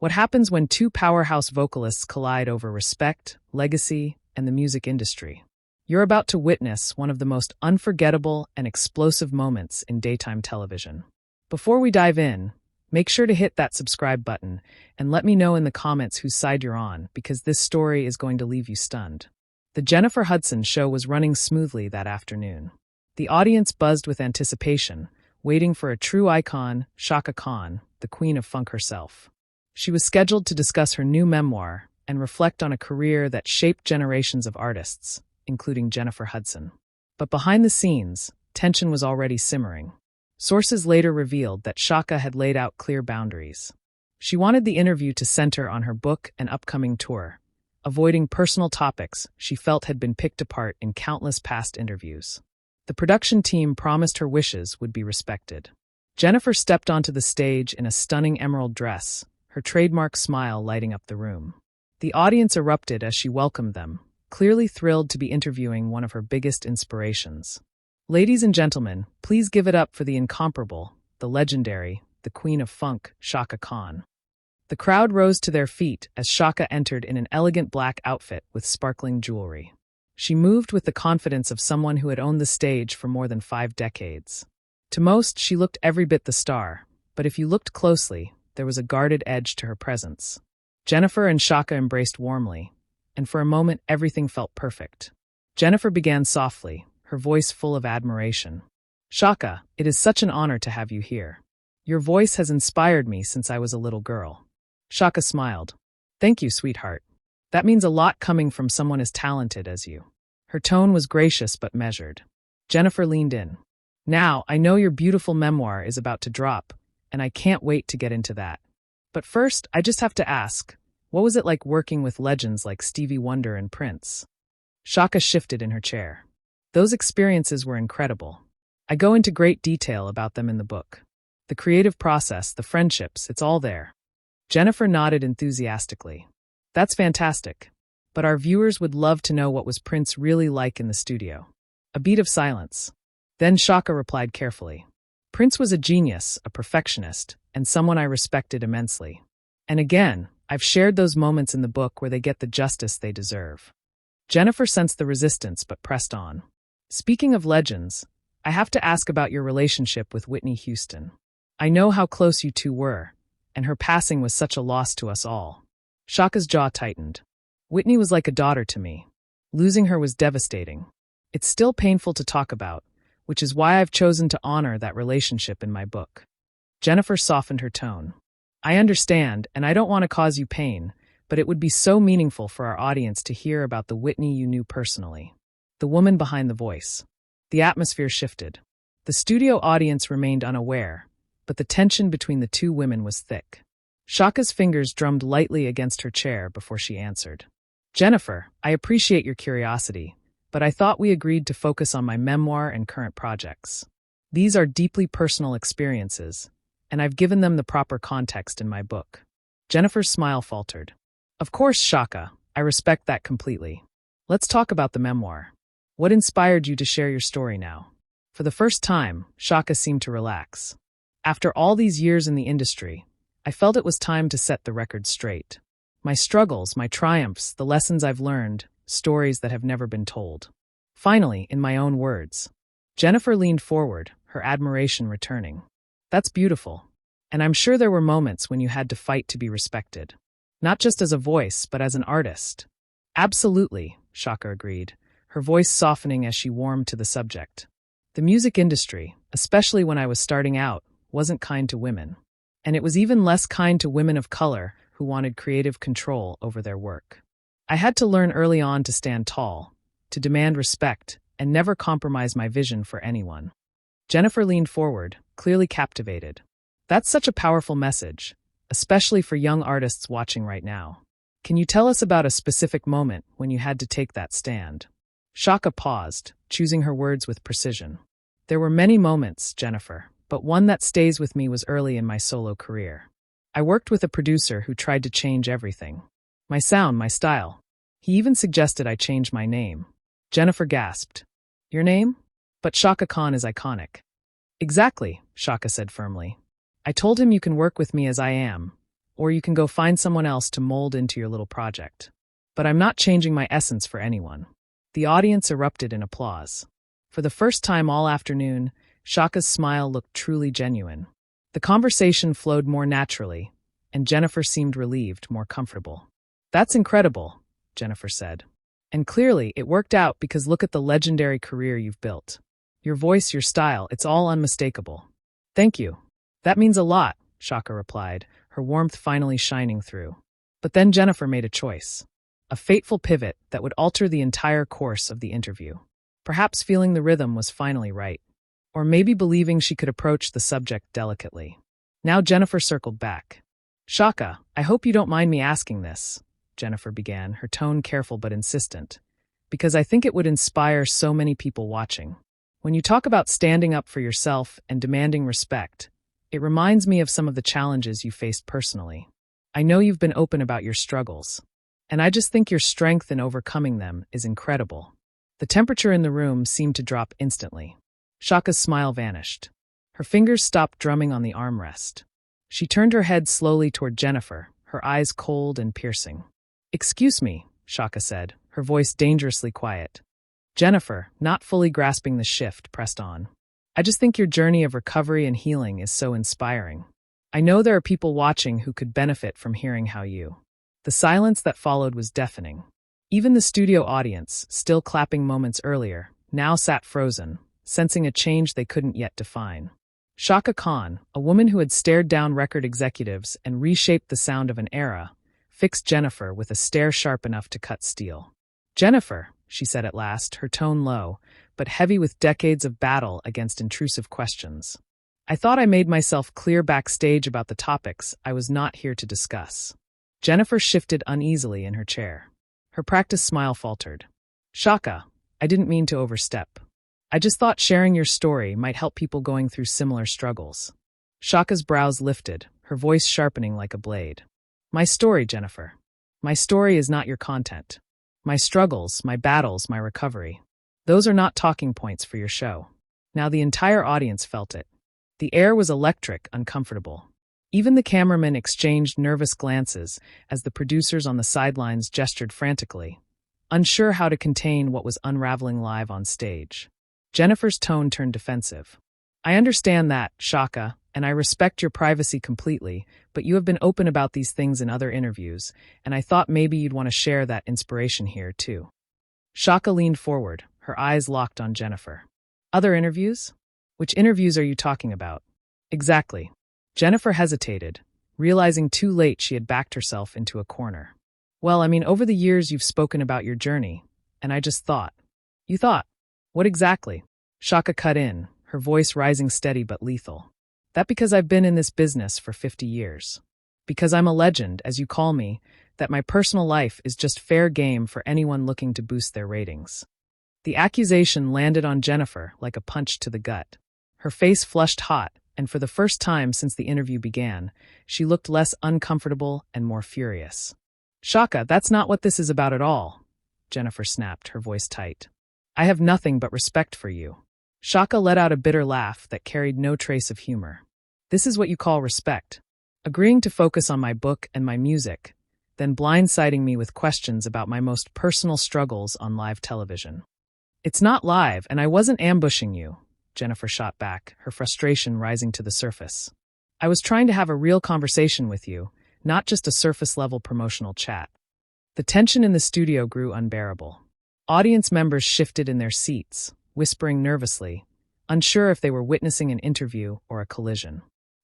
What happens when two powerhouse vocalists collide over respect, legacy, and the music industry? You're about to witness one of the most unforgettable and explosive moments in daytime television. Before we dive in, make sure to hit that subscribe button and let me know in the comments whose side you're on, because this story is going to leave you stunned. The Jennifer Hudson show was running smoothly that afternoon. The audience buzzed with anticipation, waiting for a true icon, Chaka Khan, the queen of funk herself. She was scheduled to discuss her new memoir and reflect on a career that shaped generations of artists, including Jennifer Hudson. But behind the scenes, tension was already simmering. Sources later revealed that Chaka had laid out clear boundaries. She wanted the interview to center on her book and upcoming tour, avoiding personal topics she felt had been picked apart in countless past interviews. The production team promised her wishes would be respected. Jennifer stepped onto the stage in a stunning emerald dress, her trademark smile lighting up the room. The audience erupted as she welcomed them, clearly thrilled to be interviewing one of her biggest inspirations. Ladies and gentlemen, please give it up for the incomparable, the legendary, the queen of funk, Chaka Khan. The crowd rose to their feet as Chaka entered in an elegant black outfit with sparkling jewelry. She moved with the confidence of someone who had owned the stage for more than 5 decades. To most, she looked every bit the star, but if you looked closely, there was a guarded edge to her presence. Jennifer and Chaka embraced warmly, and for a moment everything felt perfect. Jennifer began softly, her voice full of admiration. "Chaka, it is such an honor to have you here. Your voice has inspired me since I was a little girl." Chaka smiled. "Thank you, sweetheart. That means a lot coming from someone as talented as you." Her tone was gracious but measured. Jennifer leaned in. "Now, I know your beautiful memoir is about to drop, and I can't wait to get into that. But first, I just have to ask, what was it like working with legends like Stevie Wonder and Prince?" Chaka shifted in her chair. "Those experiences were incredible. I go into great detail about them in the book. The creative process, the friendships, it's all there." Jennifer nodded enthusiastically. "That's fantastic. But our viewers would love to know what was Prince really like in the studio." A beat of silence. Then Chaka replied carefully. "Prince was a genius, a perfectionist, and someone I respected immensely. And again, I've shared those moments in the book where they get the justice they deserve." Jennifer sensed the resistance but pressed on. "Speaking of legends, I have to ask about your relationship with Whitney Houston. I know how close you two were, and her passing was such a loss to us all." Chaka's jaw tightened. "Whitney was like a daughter to me. Losing her was devastating. It's still painful to talk about, which is why I've chosen to honor that relationship in my book." Jennifer softened her tone. "I understand, and I don't want to cause you pain, but it would be so meaningful for our audience to hear about the Whitney you knew personally. The woman behind the voice." The atmosphere shifted. The studio audience remained unaware, but the tension between the two women was thick. Chaka's fingers drummed lightly against her chair before she answered. "Jennifer, I appreciate your curiosity, but I thought we agreed to focus on my memoir and current projects. These are deeply personal experiences, and I've given them the proper context in my book." Jennifer's smile faltered. "Of course, Chaka, I respect that completely. Let's talk about the memoir. What inspired you to share your story now?" For the first time, Chaka seemed to relax. "After all these years in the industry, I felt it was time to set the record straight. My struggles, my triumphs, the lessons I've learned, stories that have never been told. Finally, in my own words." Jennifer leaned forward, her admiration returning. "That's beautiful. And I'm sure there were moments when you had to fight to be respected. Not just as a voice, but as an artist." "Absolutely," Chaka agreed, her voice softening as she warmed to the subject. "The music industry, especially when I was starting out, wasn't kind to women. And it was even less kind to women of color who wanted creative control over their work. I had to learn early on to stand tall, to demand respect, and never compromise my vision for anyone." Jennifer leaned forward, clearly captivated. "That's such a powerful message, especially for young artists watching right now. Can you tell us about a specific moment when you had to take that stand?" Chaka paused, choosing her words with precision. "There were many moments, Jennifer, but one that stays with me was early in my solo career. I worked with a producer who tried to change everything. My sound, my style. He even suggested I change my name." Jennifer gasped. "Your name? But Chaka Khan is iconic." "Exactly," Chaka said firmly. "I told him you can work with me as I am, or you can go find someone else to mold into your little project. But I'm not changing my essence for anyone." The audience erupted in applause. For the first time all afternoon, Chaka's smile looked truly genuine. The conversation flowed more naturally, and Jennifer seemed relieved, more comfortable. "That's incredible," Jennifer said. "And clearly, it worked out because look at the legendary career you've built. Your voice, your style, it's all unmistakable." "Thank you. That means a lot," Chaka replied, her warmth finally shining through. But then Jennifer made a choice. A fateful pivot that would alter the entire course of the interview. Perhaps feeling the rhythm was finally right. Or maybe believing she could approach the subject delicately. Now Jennifer circled back. "Chaka, I hope you don't mind me asking this," Jennifer began, her tone careful but insistent, "because I think it would inspire so many people watching. When you talk about standing up for yourself and demanding respect, it reminds me of some of the challenges you faced personally. I know you've been open about your struggles, and I just think your strength in overcoming them is incredible." The temperature in the room seemed to drop instantly. Chaka's smile vanished. Her fingers stopped drumming on the armrest. She turned her head slowly toward Jennifer, her eyes cold and piercing. "Excuse me," Chaka said, her voice dangerously quiet. Jennifer, not fully grasping the shift, pressed on. "I just think your journey of recovery and healing is so inspiring. I know there are people watching who could benefit from hearing how you—" The silence that followed was deafening. Even the studio audience, still clapping moments earlier, now sat frozen, sensing a change they couldn't yet define. Chaka Khan, a woman who had stared down record executives and reshaped the sound of an era, fixed Jennifer with a stare sharp enough to cut steel. "Jennifer," she said at last, her tone low, but heavy with decades of battle against intrusive questions. "I thought I made myself clear backstage about the topics I was not here to discuss." Jennifer shifted uneasily in her chair. Her practiced smile faltered. "Chaka, I didn't mean to overstep. I just thought sharing your story might help people going through similar struggles." Chaka's brows lifted, her voice sharpening like a blade. "My story, Jennifer. My story is not your content. My struggles, my battles, my recovery. Those are not talking points for your show." Now the entire audience felt it. The air was electric, uncomfortable. Even the cameramen exchanged nervous glances as the producers on the sidelines gestured frantically, unsure how to contain what was unraveling live on stage. Jennifer's tone turned defensive. "I understand that, Chaka, and I respect your privacy completely, but you have been open about these things in other interviews, and I thought maybe you'd want to share that inspiration here, too." Chaka leaned forward, her eyes locked on Jennifer. "Other interviews? Which interviews are you talking about?" "Exactly." Jennifer hesitated, realizing too late she had backed herself into a corner. "Well, I mean, over the years you've spoken about your journey, and I just thought." "You thought? What exactly?" Chaka cut in, her voice rising steady but lethal. "That because I've been in this business for 50 years. Because I'm a legend, as you call me, that my personal life is just fair game for anyone looking to boost their ratings." The accusation landed on Jennifer like a punch to the gut. Her face flushed hot, and for the first time since the interview began, she looked less uncomfortable and more furious. "Chaka, that's not what this is about at all," Jennifer snapped, her voice tight. "I have nothing but respect for you." Chaka let out a bitter laugh that carried no trace of humor. "This is what you call respect. Agreeing to focus on my book and my music, then blindsiding me with questions about my most personal struggles on live television." "It's not live, and I wasn't ambushing you," Jennifer shot back, her frustration rising to the surface. "I was trying to have a real conversation with you, not just a surface-level promotional chat." The tension in the studio grew unbearable. Audience members shifted in their seats, whispering nervously, unsure if they were witnessing an interview or a collision.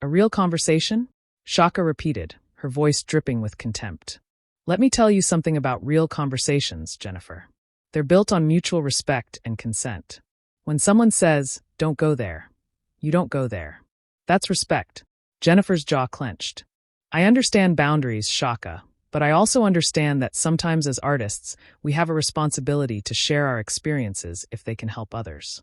"A real conversation?" Chaka repeated, her voice dripping with contempt. "Let me tell you something about real conversations, Jennifer. They're built on mutual respect and consent. When someone says, 'Don't go there,' you don't go there. That's respect." Jennifer's jaw clenched. "I understand boundaries, Chaka, but I also understand that sometimes as artists, we have a responsibility to share our experiences if they can help others."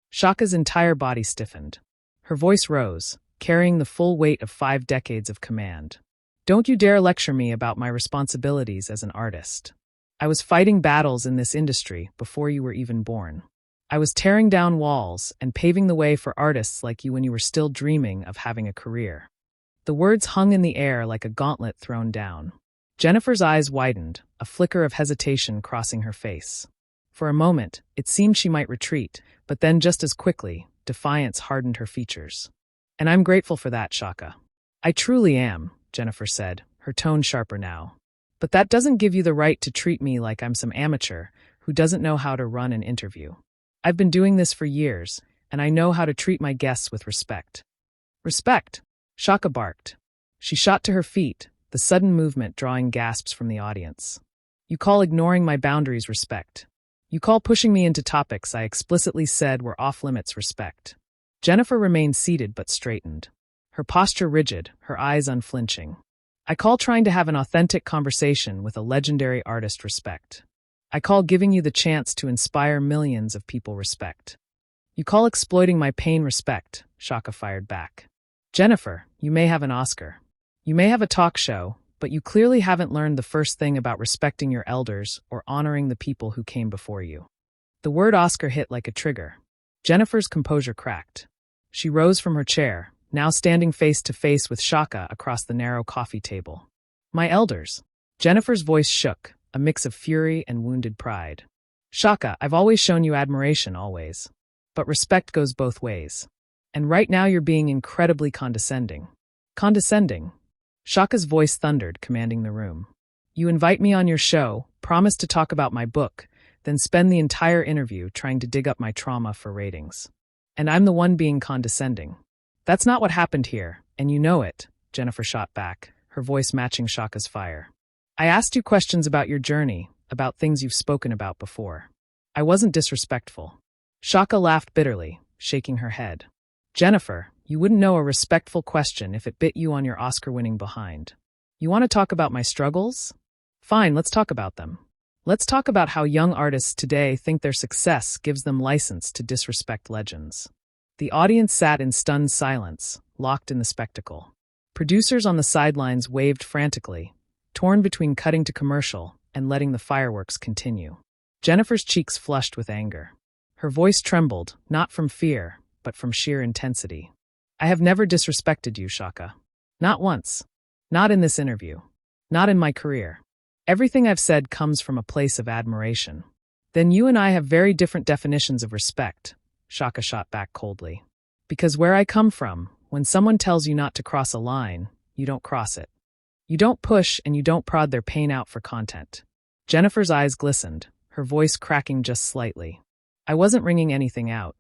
Chaka's entire body stiffened. Her voice rose, carrying the full weight of 5 decades of command. "Don't you dare lecture me about my responsibilities as an artist. I was fighting battles in this industry before you were even born. I was tearing down walls and paving the way for artists like you when you were still dreaming of having a career." The words hung in the air like a gauntlet thrown down. Jennifer's eyes widened, a flicker of hesitation crossing her face. For a moment, it seemed she might retreat, but then just as quickly, defiance hardened her features. And I'm grateful for that, Chaka. I truly am, Jennifer said, her tone sharper now. But that doesn't give you the right to treat me like I'm some amateur who doesn't know how to run an interview. I've been doing this for years, and I know how to treat my guests with respect. Respect? Chaka barked. She shot to her feet, the sudden movement drawing gasps from the audience. You call ignoring my boundaries respect. You call pushing me into topics I explicitly said were off-limits respect. Jennifer remained seated but straightened. Her posture rigid, her eyes unflinching. I call trying to have an authentic conversation with a legendary artist respect. I call giving you the chance to inspire millions of people respect. You call exploiting my pain respect, Chaka fired back. Jennifer, you may have an Oscar. You may have a talk show, but you clearly haven't learned the first thing about respecting your elders or honoring the people who came before you. The word Oscar hit like a trigger. Jennifer's composure cracked. She rose from her chair, now standing face to face with Chaka across the narrow coffee table. My elders. Jennifer's voice shook, a mix of fury and wounded pride. Chaka, I've always shown you admiration, always. But respect goes both ways. And right now you're being incredibly condescending. Condescending? Chaka's voice thundered, commanding the room. You invite me on your show, promise to talk about my book, then spend the entire interview trying to dig up my trauma for ratings. And I'm the one being condescending. That's not what happened here, and you know it, Jennifer shot back, her voice matching Chaka's fire. I asked you questions about your journey, about things you've spoken about before. I wasn't disrespectful. Chaka laughed bitterly, shaking her head. Jennifer, you wouldn't know a respectful question if it bit you on your Oscar-winning behind. You want to talk about my struggles? Fine, let's talk about them. Let's talk about how young artists today think their success gives them license to disrespect legends. The audience sat in stunned silence, locked in the spectacle. Producers on the sidelines waved frantically, torn between cutting to commercial and letting the fireworks continue. Jennifer's cheeks flushed with anger. Her voice trembled, not from fear, but from sheer intensity. I have never disrespected you, Chaka. Not once. Not in this interview. Not in my career. Everything I've said comes from a place of admiration. Then you and I have very different definitions of respect, Chaka shot back coldly. Because where I come from, when someone tells you not to cross a line, you don't cross it. You don't push and you don't prod their pain out for content. Jennifer's eyes glistened, her voice cracking just slightly. I wasn't wringing anything out.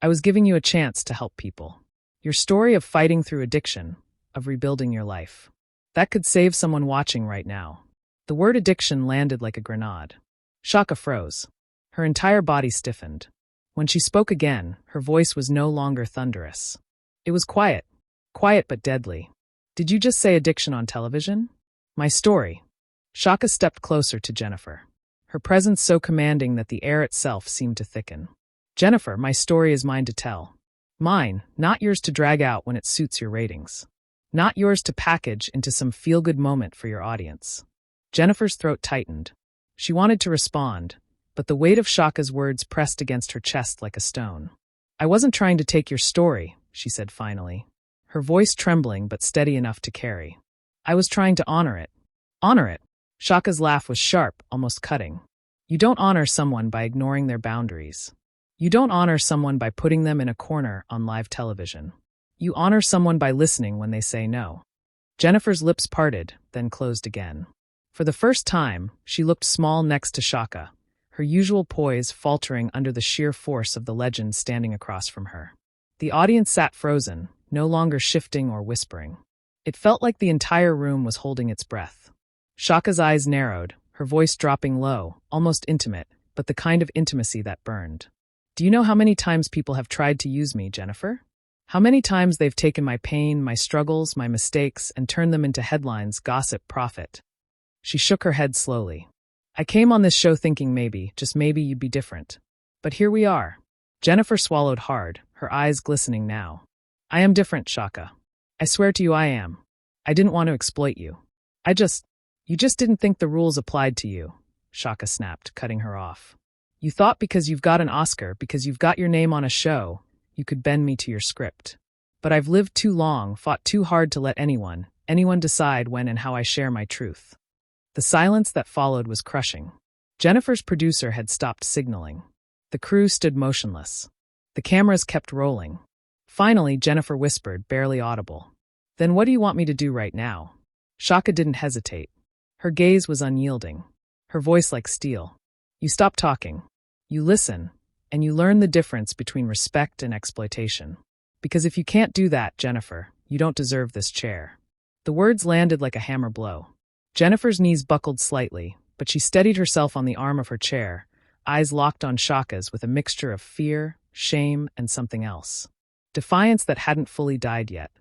I was giving you a chance to help people. Your story of fighting through addiction, of rebuilding your life. That could save someone watching right now. The word addiction landed like a grenade. Chaka froze. Her entire body stiffened. When she spoke again, her voice was no longer thunderous. It was quiet. Quiet but deadly. Did you just say addiction on television? My story. Chaka stepped closer to Jennifer. Her presence so commanding that the air itself seemed to thicken. Jennifer, my story is mine to tell. Mine, not yours to drag out when it suits your ratings. Not yours to package into some feel-good moment for your audience. Jennifer's throat tightened. She wanted to respond, but the weight of Chaka's words pressed against her chest like a stone. I wasn't trying to take your story, she said finally, her voice trembling but steady enough to carry. I was trying to honor it. Honor it. Chaka's laugh was sharp, almost cutting. You don't honor someone by ignoring their boundaries. You don't honor someone by putting them in a corner on live television. You honor someone by listening when they say no. Jennifer's lips parted, then closed again. For the first time, she looked small next to Chaka, her usual poise faltering under the sheer force of the legend standing across from her. The audience sat frozen, no longer shifting or whispering. It felt like the entire room was holding its breath. Chaka's eyes narrowed, her voice dropping low, almost intimate, but the kind of intimacy that burned. Do you know how many times people have tried to use me, Jennifer? How many times they've taken my pain, my struggles, my mistakes, and turned them into headlines, gossip, profit? She shook her head slowly. I came on this show thinking maybe, just maybe you'd be different. But here we are. Jennifer swallowed hard, her eyes glistening now. I am different, Chaka. I swear to you I am. I didn't want to exploit you. You just didn't think the rules applied to you, Chaka snapped, cutting her off. You thought because you've got an Oscar, because you've got your name on a show, you could bend me to your script. But I've lived too long, fought too hard to let anyone decide when and how I share my truth. The silence that followed was crushing. Jennifer's producer had stopped signaling. The crew stood motionless. The cameras kept rolling. Finally, Jennifer whispered, barely audible. "Then what do you want me to do right now?" Chaka didn't hesitate. Her gaze was unyielding. Her voice like steel. "You stop talking. You listen, and you learn the difference between respect and exploitation. Because if you can't do that, Jennifer, you don't deserve this chair." The words landed like a hammer blow. Jennifer's knees buckled slightly, but she steadied herself on the arm of her chair, eyes locked on Chaka's with a mixture of fear, shame, and something else. Defiance that hadn't fully died yet.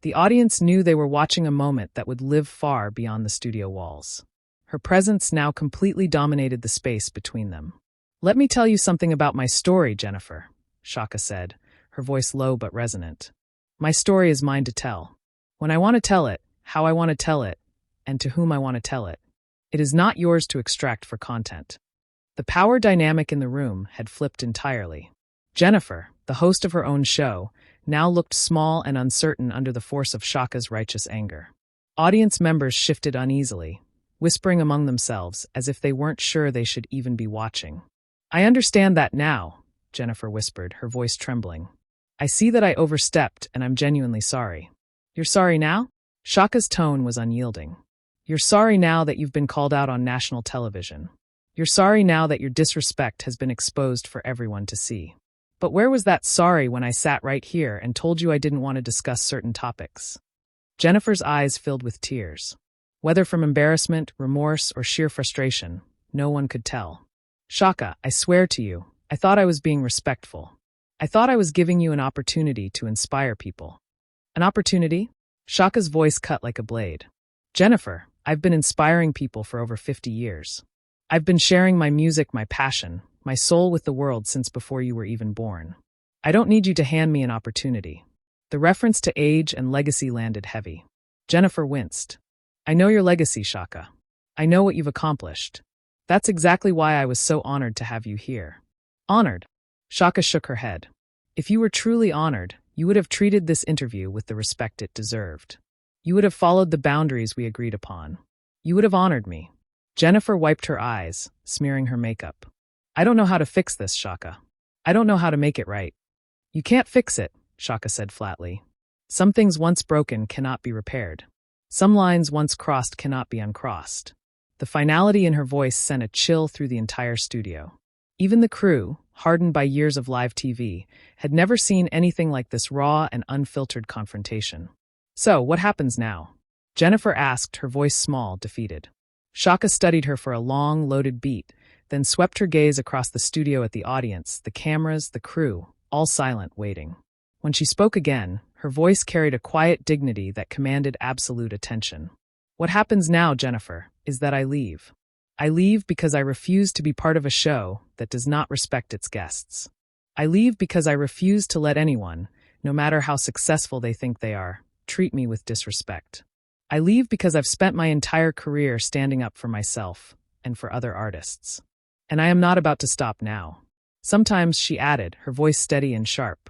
The audience knew they were watching a moment that would live far beyond the studio walls. Her presence now completely dominated the space between them. "Let me tell you something about my story, Jennifer," Chaka said, her voice low but resonant. "My story is mine to tell. When I want to tell it, how I want to tell it, and to whom I want to tell it. It is not yours to extract for content." The power dynamic in the room had flipped entirely. Jennifer, the host of her own show, now looked small and uncertain under the force of Chaka's righteous anger. Audience members shifted uneasily, whispering among themselves as if they weren't sure they should even be watching. "I understand that now," Jennifer whispered, her voice trembling. "I see that I overstepped, and I'm genuinely sorry." "You're sorry now?" Chaka's tone was unyielding. "You're sorry now that you've been called out on national television. You're sorry now that your disrespect has been exposed for everyone to see. But where was that sorry when I sat right here and told you I didn't want to discuss certain topics?" Jennifer's eyes filled with tears. Whether from embarrassment, remorse, or sheer frustration, no one could tell. "Chaka, I swear to you, I thought I was being respectful. I thought I was giving you an opportunity to inspire people." "An opportunity?" Chaka's voice cut like a blade. "Jennifer, I've been inspiring people for over 50 years. I've been sharing my music, my passion, my soul with the world since before you were even born. I don't need you to hand me an opportunity." The reference to age and legacy landed heavy. Jennifer winced. "I know your legacy, Chaka. I know what you've accomplished. That's exactly why I was so honored to have you here." "Honored?" Chaka shook her head. "If you were truly honored, you would have treated this interview with the respect it deserved. You would have followed the boundaries we agreed upon. You would have honored me." Jennifer wiped her eyes, smearing her makeup. "I don't know how to fix this, Chaka. I don't know how to make it right." "You can't fix it," Chaka said flatly. "Some things once broken cannot be repaired. Some lines once crossed cannot be uncrossed." The finality in her voice sent a chill through the entire studio. Even the crew, hardened by years of live TV, had never seen anything like this raw and unfiltered confrontation. "So, what happens now?" Jennifer asked, her voice small, defeated. Chaka studied her for a long, loaded beat, then swept her gaze across the studio at the audience, the cameras, the crew, all silent, waiting. When she spoke again, her voice carried a quiet dignity that commanded absolute attention. "What happens now, Jennifer, is that I leave. I leave because I refuse to be part of a show that does not respect its guests. I leave because I refuse to let anyone, no matter how successful they think they are, treat me with disrespect. I leave because I've spent my entire career standing up for myself and for other artists. And I am not about to stop now." Sometimes, she added, her voice steady and sharp,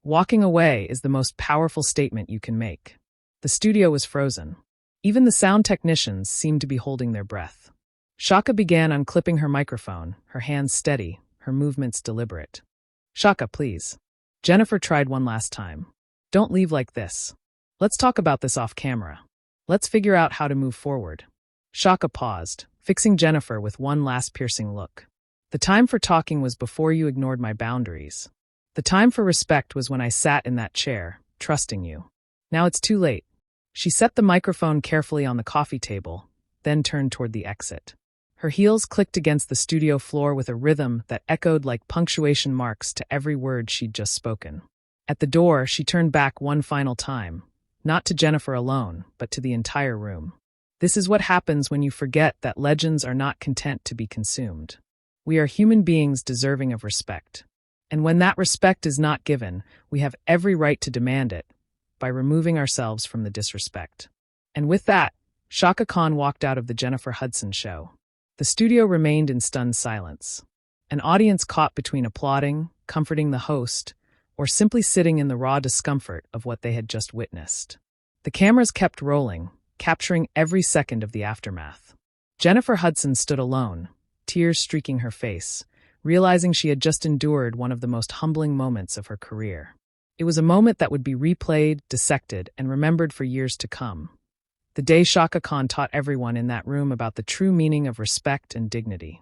"walking away is the most powerful statement you can make." The studio was frozen. Even the sound technicians seemed to be holding their breath. Chaka began unclipping her microphone, her hands steady, her movements deliberate. "Chaka, please." Jennifer tried one last time. "Don't leave like this. Let's talk about this off camera. Let's figure out how to move forward." Chaka paused, fixing Jennifer with one last piercing look. "The time for talking was before you ignored my boundaries. The time for respect was when I sat in that chair, trusting you. Now it's too late." She set the microphone carefully on the coffee table, then turned toward the exit. Her heels clicked against the studio floor with a rhythm that echoed like punctuation marks to every word she'd just spoken. At the door, she turned back one final time, not to Jennifer alone, but to the entire room. This is what happens when you forget that legends are not content to be consumed. We are human beings deserving of respect. And when that respect is not given, we have every right to demand it by removing ourselves from the disrespect. And with that, Chaka Khan walked out of the Jennifer Hudson show. The studio remained in stunned silence. An audience caught between applauding, comforting the host, or simply sitting in the raw discomfort of what they had just witnessed. The cameras kept rolling, capturing every second of the aftermath. Jennifer Hudson stood alone, tears streaking her face, realizing she had just endured one of the most humbling moments of her career. It was a moment that would be replayed, dissected, and remembered for years to come. The day Chaka Khan taught everyone in that room about the true meaning of respect and dignity.